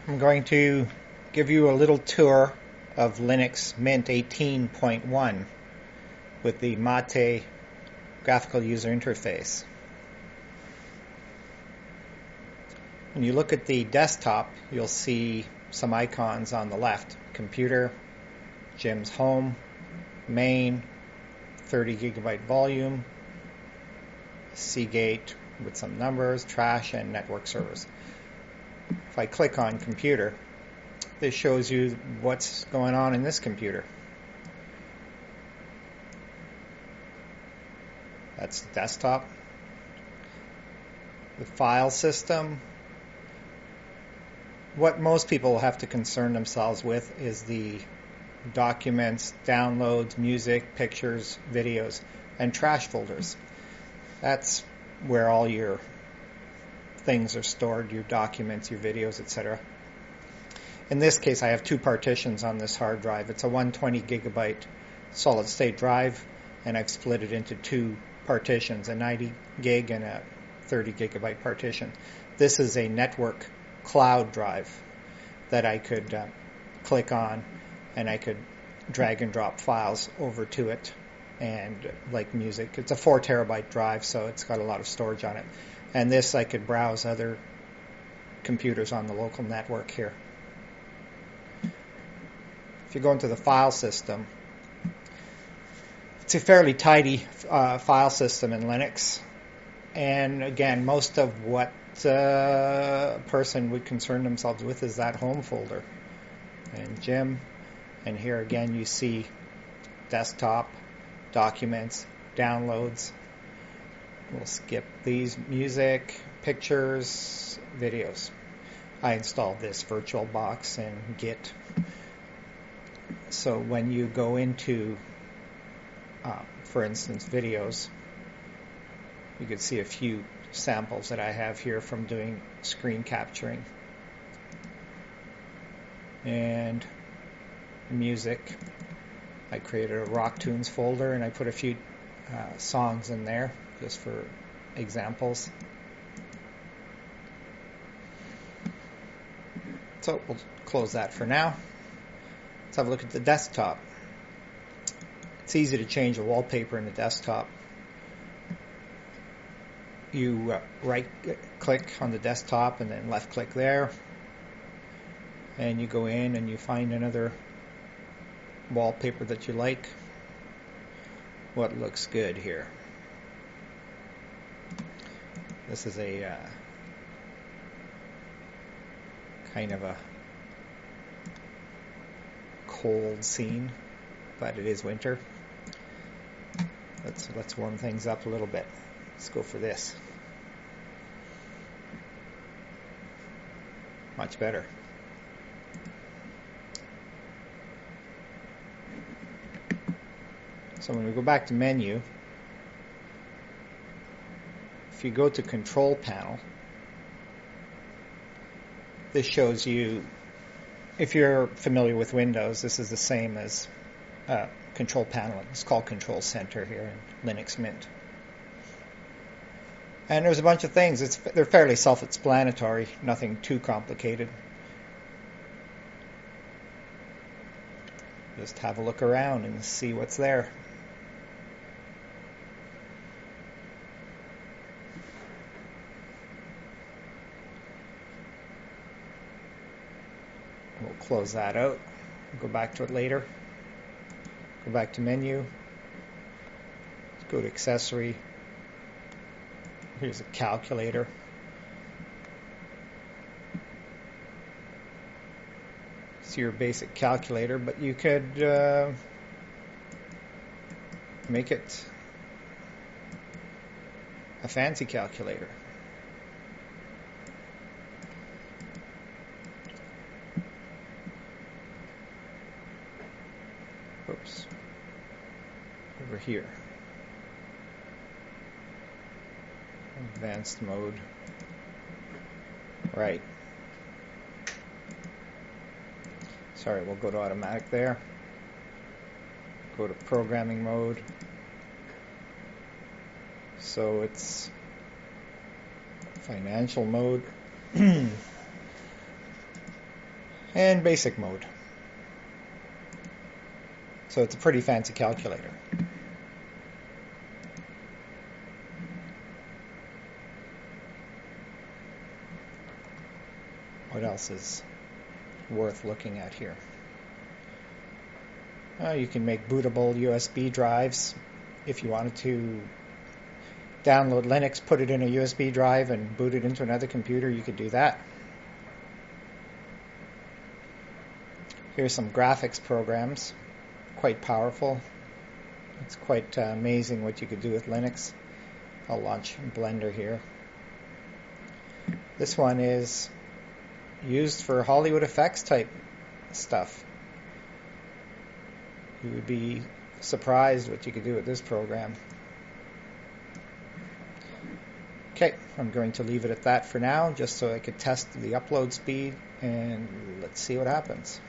I'm going to give you a little tour of Linux Mint 18.1 with the Mate graphical user interface. When you look at the desktop, you'll see some icons on the left: computer, Jim's home, main, 30 gigabyte volume, Seagate with some numbers, trash, and network servers. If I click on computer, this shows you what's going on in this computer. That's the desktop. The file system. What most people have to concern themselves with is the documents, downloads, music, pictures, videos, and trash folders. That's where all your things are stored, your documents, your videos, etc. In this case, I have two partitions on this hard drive. It's a 120 gigabyte solid state drive, and I've split it into two partitions, a 90 gig and a 30 gigabyte partition. This is a network cloud drive that I could click on, and I could drag and drop files over to it, and like music. It's a 4 terabyte drive, so it's got a lot of storage on it. And this, I could browse other computers on the local network here. If you go into the file system, it's a fairly tidy file system in Linux. And again, most of what a person would concern themselves with is that home folder and Jim. And here again you see desktop, documents, downloads. We'll skip these: music, pictures, videos. I installed this VirtualBox and Git. So when you go into, for instance, videos, you can see a few samples that I have here from doing screen capturing. And music, I created a Rock Tunes folder, and I put a few songs in there just for examples. So we'll close that for now. Let's have a look at the desktop. It's easy to change the wallpaper in the desktop. You right click on the desktop and then left click there, and you go in and you find another wallpaper that you like. What looks good here? This is a kind of a cold scene, but it is winter. Let's warm things up a little bit. Let's go for this. Much better. So when we go back to menu, if you go to control panel, this shows you, if you're familiar with Windows, this is the same as control panel. It's called Control Center here in Linux Mint. And there's a bunch of things. They're fairly self-explanatory, nothing too complicated. Just have a look around and see what's there. We'll close that out. We'll go back to it later. Go back to menu. Let's go to accessory. Here's a calculator. It's your basic calculator, but you could make it a fancy calculator. Oops. Over here. Advanced mode. Right. Sorry, we'll go to automatic there. Go to programming mode. So it's financial mode. and basic mode. So it's a pretty fancy calculator. What else is worth looking at here? You can make bootable USB drives. If you wanted to download Linux, put it in a USB drive and boot it into another computer, you could do that. Here's some graphics programs, quite powerful. It's quite amazing what you could do with Linux. I'll launch Blender here. This one is used for Hollywood effects type stuff. You would be surprised what you could do with this program. Okay, I'm going to leave it at that for now, just so I could test the upload speed, and let's see what happens.